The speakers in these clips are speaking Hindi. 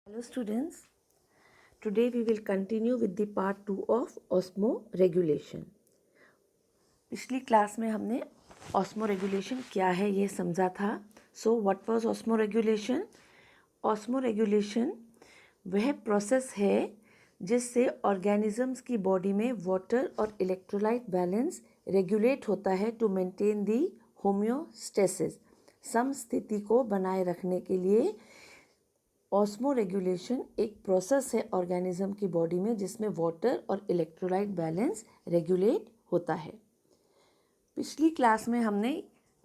Hello students, today we will continue with the part 2 of osmoregulation. पिछली क्लास में हमने osmoregulation क्या है ये समझा था. So what was osmoregulation? Osmoregulation वह प्रोसेस है जिससे ऑर्गेनिजम्स की बॉडी में वाटर और इलेक्ट्रोलाइट बैलेंस रेगुलेट होता है टू मेंटेन दी होम्योस्टेसिस. सम स्थिति को बनाए रखने के लिए ऑस्मोरेगुलेशन एक प्रोसेस है ऑर्गेनिज्म की बॉडी में जिसमें वाटर और इलेक्ट्रोलाइट बैलेंस रेगुलेट होता है. पिछली क्लास में हमने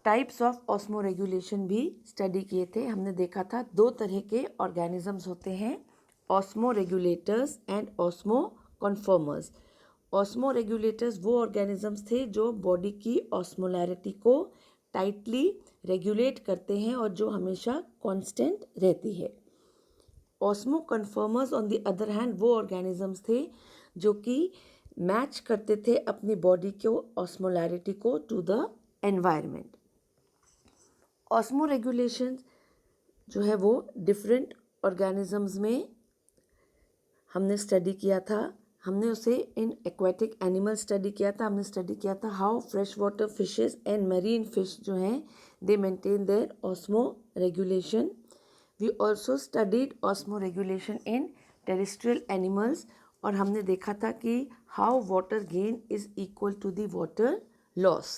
टाइप्स ऑफ ऑस्मोरेगुलेशन भी स्टडी किए थे. हमने देखा था दो तरह के ऑर्गेनिजम्स होते हैं, ऑस्मोरेगुलेटर्स एंड ऑस्मोकन्फर्मर्स. ऑस्मोरेगुलेटर्स वो ऑर्गेनिजम्स थे जो बॉडी की ऑस्मोलैरिटी को टाइटली रेगुलेट करते हैं और जो हमेशा कांस्टेंट रहती है. ऑस्मोकन्फर्मर्स ऑन द अदर हैंड वो ऑर्गेनिजम्स थे जो कि मैच करते थे अपनी बॉडी को ऑस्मोलैरिटी को टू द एनवायरनमेंट. ऑस्मोरेगुलेशन जो है वो डिफरेंट ऑर्गेनिजम्स में हमने स्टडी किया था. हमने उसे इन एक्वेटिक एनिमल स्टडी किया था. हमने स्टडी किया था how fresh water fishes and marine fish जो हैं दे maintain their osmoregulation. We also studied osmoregulation in terrestrial animals और हमने देखा था कि how water gain is equal to the water loss.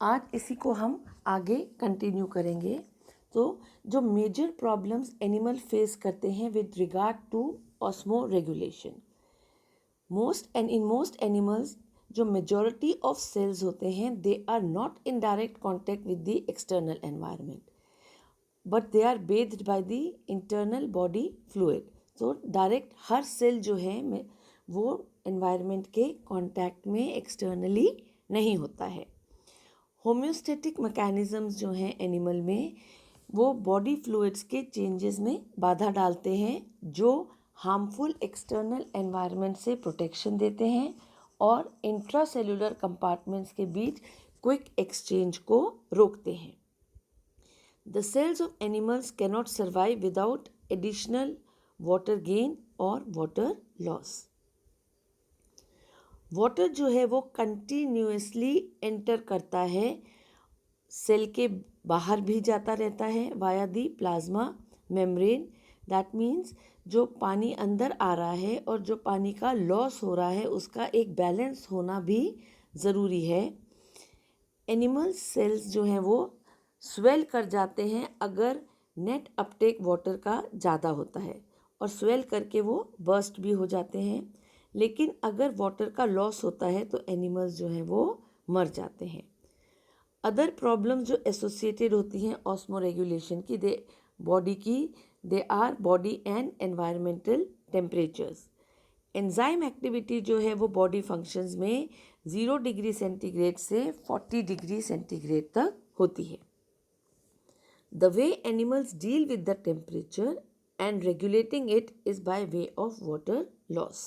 आज इसी को हम आगे कंटिन्यू करेंगे. तो जो मेजर प्रॉब्लम्स एनिमल फेस करते हैं with regard to osmoregulation, in most animals जो मेजॉरिटी ऑफ सेल्स होते हैं they are not in direct contact with the external environment but they are based by the internal body fluid. तो डायरेक्ट हर सेल जो है वो एनवायरनमेंट के कांटेक्ट में एक्सटर्नली नहीं होता है. होम्योस्टेटिक मैकेनिज्म्स जो हैं एनिमल में वो बॉडी फ्लूइड्स के चेंजेस में बाधा डालते हैं जो हार्मफुल एक्सटर्नल एनवायरनमेंट से प्रोटेक्शन देते हैं और इंट्रासेल्युलर कंपार्टमेंट्स के बीच क्विक एक्सचेंज को रोकते हैं. The cells of animals cannot survive without additional water gain or water loss. Water जो है वो कंटिन्यूसली एंटर करता है, सेल के बाहर भी जाता रहता है via the plasma membrane. That means जो पानी अंदर आ रहा है और जो पानी का लॉस हो रहा है उसका एक बैलेंस होना भी ज़रूरी है. एनिमल सेल्स जो हैं वो स्वेल कर जाते हैं अगर नेट अपटेक वाटर का ज़्यादा होता है और स्वेल करके वो बर्स्ट भी हो जाते हैं. लेकिन अगर वाटर का लॉस होता है तो एनिमल्स जो हैं वो मर जाते हैं. अदर प्रॉब्लम्स जो एसोसिएटेड होती हैं ऑस्मोरेगुलेशन की they our body and environmental temperatures. Enzyme activity जो है वो बॉडी फंक्शंस में 0 डिग्री सेंटीग्रेड से 40 डिग्री सेंटीग्रेड तक होती है. The way animals deal with the temperature and regulating it is by way of water loss.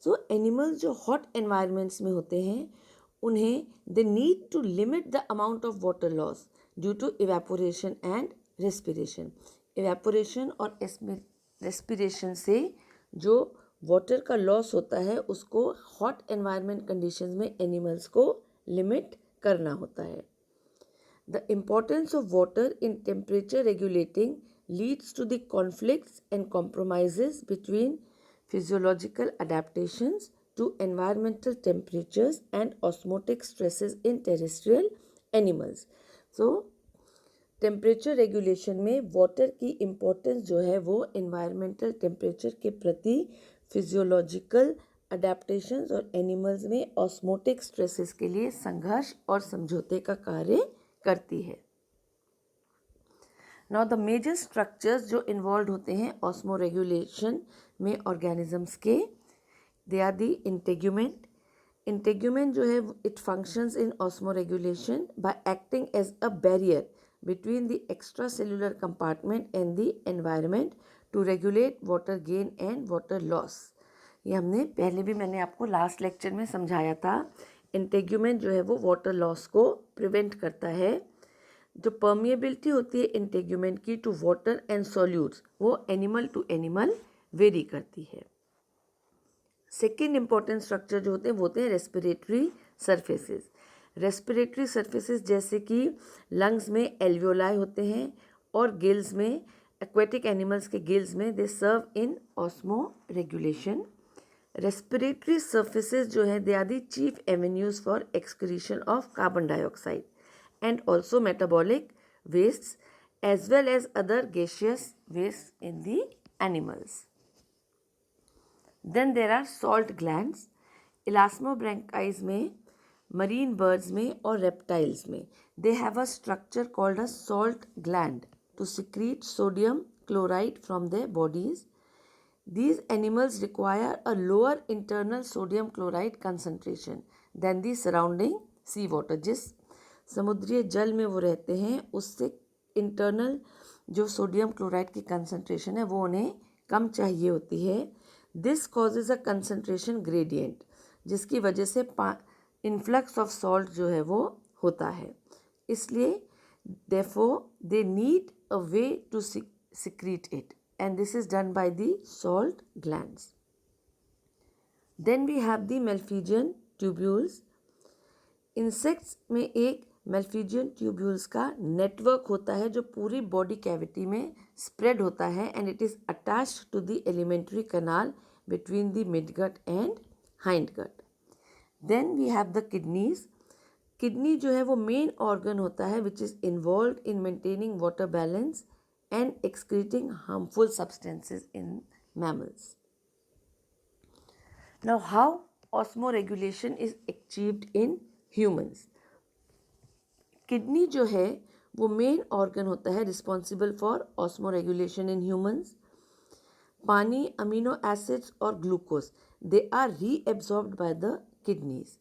So animals जो hot environments में होते हैं उन्हें they need to limit the amount of water loss due to evaporation and respiration. Evaporation और respiration से जो वाटर का लॉस होता है उसको हॉट एनवायरनमेंट कंडीशंस में एनिमल्स को लिमिट करना होता है. The importance of water in temperature regulating leads to the conflicts and compromises between physiological adaptations to environmental temperatures and osmotic stresses in terrestrial animals. So, temperature regulation में वाटर की इम्पोर्टेंस जो है वो एनवायरमेंटल टेम्परेचर के प्रति फिजियोलॉजिकल अडेप्टेशंस और एनिमल्स में ऑस्मोटिक स्ट्रेसेस के लिए संघर्ष और समझौते का कार्य करती है. नाउ द मेजर स्ट्रक्चर्स जो इन्वॉल्व होते हैं ऑस्मोरेगुलेशन में ऑर्गेनिजम्स के, they are the integument. Integument जो है it functions in osmoregulation by acting as a barrier between the extracellular compartment and the environment to regulate water gain and water loss. ये हमने पहले भी मैंने आपको लास्ट लेक्चर में समझाया था. इंटेग्यूमेंट जो है वो वाटर लॉस को प्रिवेंट करता है. जो परमिएबिलिटी होती है इंटेग्यूमेंट की टू वाटर एंड सॉल्यूट्स वो एनिमल टू एनिमल वेरी करती है। सेकेंड इंपॉर्टेंट स्ट्रक्चर जो होते हैं वो होते हैं रेस्पिरेटरी सरफेसेस। रेस्पिरेटरी सरफेसेस जैसे कि लंग्स में एल्वियोलाई होते हैं और गिल्स में, एक्वेटिक एनिमल्स के गिल्स में they serve in osmoregulation. Respiratory surfaces जो है they are the chief avenues for excretion of carbon dioxide and also metabolic wastes as well as other gaseous waste in the animals. Then there are salt glands. Elasmobranchs में, मरीन बर्ड्स में और रेप्टाइल्स में they have a structure called a salt gland to secrete sodium chloride from their bodies. These animals require a lower internal sodium chloride concentration than the surrounding sea water। जिस समुद्री जल में वो रहते हैं उससे इंटरनल जो सोडियम क्लोराइड की कंसंट्रेशन है वो उन्हें कम चाहिए होती है। This causes a concentration gradient, जिसकी वजह से इन्फ्लक्स ऑफ सॉल्ट जो है वो होता है। इसलिए therefore they need a way to secrete it, and this is done by the salt glands. Then we have the Malpighian tubules. Insects में एक मेल्फिजियन ट्यूब्यूल्स का नेटवर्क होता है जो पूरी बॉडी कैविटी में स्प्रेड होता है and it is attached to the alimentary canal between the midgut and hindgut. Then we have the kidneys. Kidney जो है वो मेन ऑर्गन होता है which is involve in maintaining water balance and excreting harmful substances in mammals. Now, how osmoregulation is achieved in humans? Kidney जो है वो मेन ऑर्गन होता है responsible for osmoregulation in humans. पानी, अमीनो एसिड्स और glucose they are reabsorbed by the kidneys.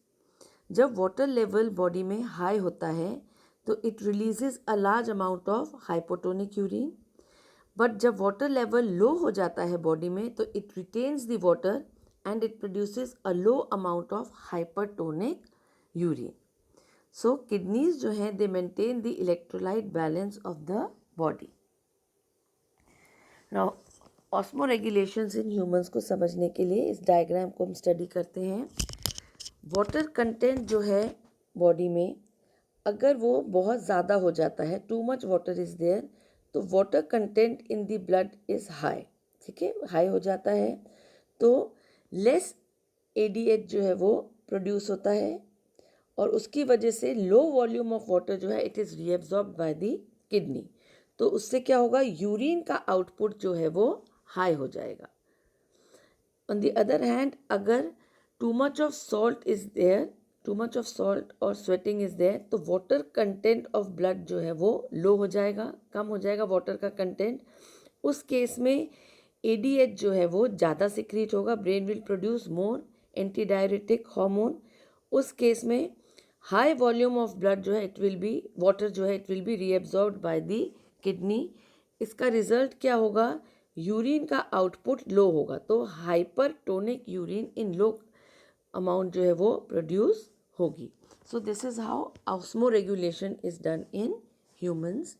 जब वाटर लेवल बॉडी में हाई होता है तो it releases a large amount of hypotonic urine, but जब वाटर लेवल लो हो जाता है बॉडी में तो it retains the water and it produces a low amount of hypertonic urine. So kidneys जो हैं दे maintain the electrolyte balance of the body. Now osmo regulations in humans को समझने के लिए इस डायग्राम को हम स्टडी करते हैं। वाटर कंटेंट जो है बॉडी में अगर वो बहुत ज़्यादा हो जाता है, too much water is there, तो water content in the blood is high. ठीक है, हाई हो जाता है तो लेस एडीएच जो है वो प्रोड्यूस होता है और उसकी वजह से लो वॉल्यूम ऑफ वाटर जो है it is reabsorbed by the kidney. तो उससे क्या होगा, यूरिन का आउटपुट जो है वो हाई हो जाएगा। ऑन द अदर हैंड अगर too much of salt is there, too much of salt और स्वेटिंग इज़ देयर, तो वाटर कंटेंट ऑफ ब्लड जो है वो लो हो जाएगा, कम हो जाएगा वाटर का कंटेंट। उस केस में एडीएच जो है वो ज़्यादा सिक्रीट होगा, brain will produce more anti diuretic hormone. उस केस में हाई वॉल्यूम ऑफ ब्लड जो है इट विल बी, वाटर जो है it will be reabsorbed by the kidney. इसका रिजल्ट क्या होगा, यूरिन का आउटपुट लो होगा, तो hypertonic urine in low amount जो है वो प्रोड्यूस होगी। So this is how osmoregulation is done in humans.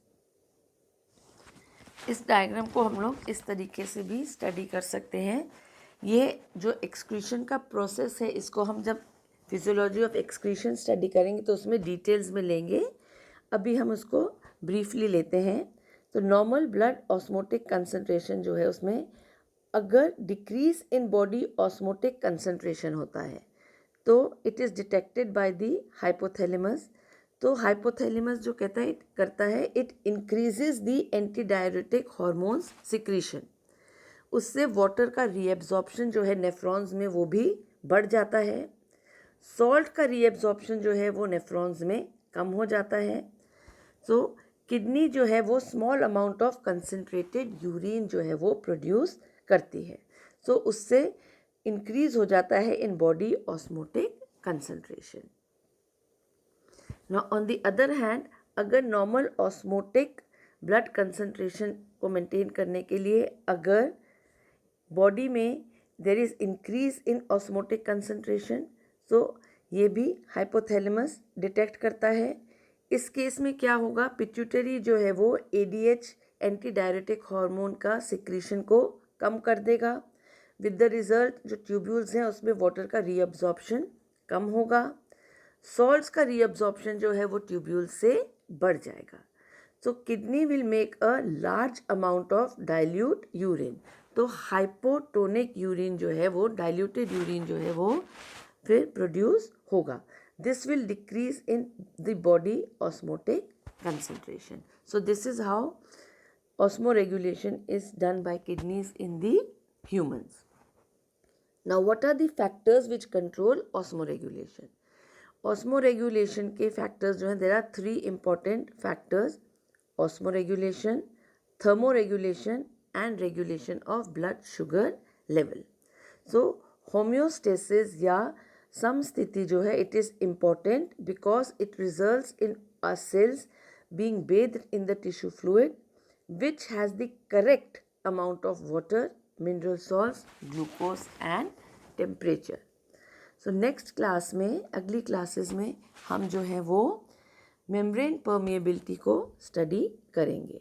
इस डायग्राम को हम लोग इस तरीके से भी स्टडी कर सकते हैं। ये जो एक्सक्रीशन का प्रोसेस है इसको हम जब फिजियोलॉजी ऑफ एक्सक्रीशन स्टडी करेंगे तो उसमें डिटेल्स में लेंगे, अभी हम उसको ब्रीफली लेते हैं। तो नॉर्मल ब्लड ऑस्मोटिक कंसंट्रेशन जो है उसमें अगर decrease in body osmotic concentration होता है तो it is detected by the hypothalamus. तो हाइपोथैलेमस जो करता है it increases the anti diuretic hormones secretion. उससे वाटर का रीएब्जॉर्प्शन जो है नेफ्रॉन्स में वो भी बढ़ जाता है। सॉल्ट का रीएब्जॉर्प्शन जो है वो नेफ्रॉन्स में कम हो जाता है। तो किडनी जो है वो small amount of concentrated urine जो है वो प्रोड्यूस करती है। सो उससे इंक्रीज हो जाता है in body osmotic concentration. Now on the other hand अगर नॉर्मल ऑस्मोटिक ब्लड कंसंट्रेशन को मेंटेन करने के लिए अगर बॉडी में there is increase in osmotic concentration, so ये भी हाइपोथैलेमस डिटेक्ट करता है। इस केस में क्या होगा, पिट्यूटरी जो है वो ADH एंटी डायरेटिक हार्मोन का सिक्रीशन को कम कर देगा। विद द रिजल्ट जो ट्यूब्यूल्स हैं उसमें वाटर का रीअब्जॉर्प्शन कम होगा। सॉल्ट्स का रीअब्जॉर्प्शन जो है वो ट्यूब्यूल से बढ़ जाएगा। सो kidney will make a large amount of dilute urine. तो हाइपोटोनिक यूरिन जो है वो, डाइल्यूटेड यूरिन जो है वो फिर प्रोड्यूस होगा। This will decrease in the body osmotic concentration. So this is how osmoregulation is done by kidneys in the humans. Now what are the factors which control osmoregulation? Osmoregulation के factors जो हैं, there are 3 important factors: osmoregulation, thermoregulation and regulation of blood sugar level. So homeostasis या समस्थिति जो है, it is important because it results in our cells being bathed in the tissue fluid which has the correct amount of water, mineral salts, glucose and temperature. So next class में, अगली क्लासेस में हम जो है वो मेम्ब्रेन परमिएबिलिटी को स्टडी करेंगे.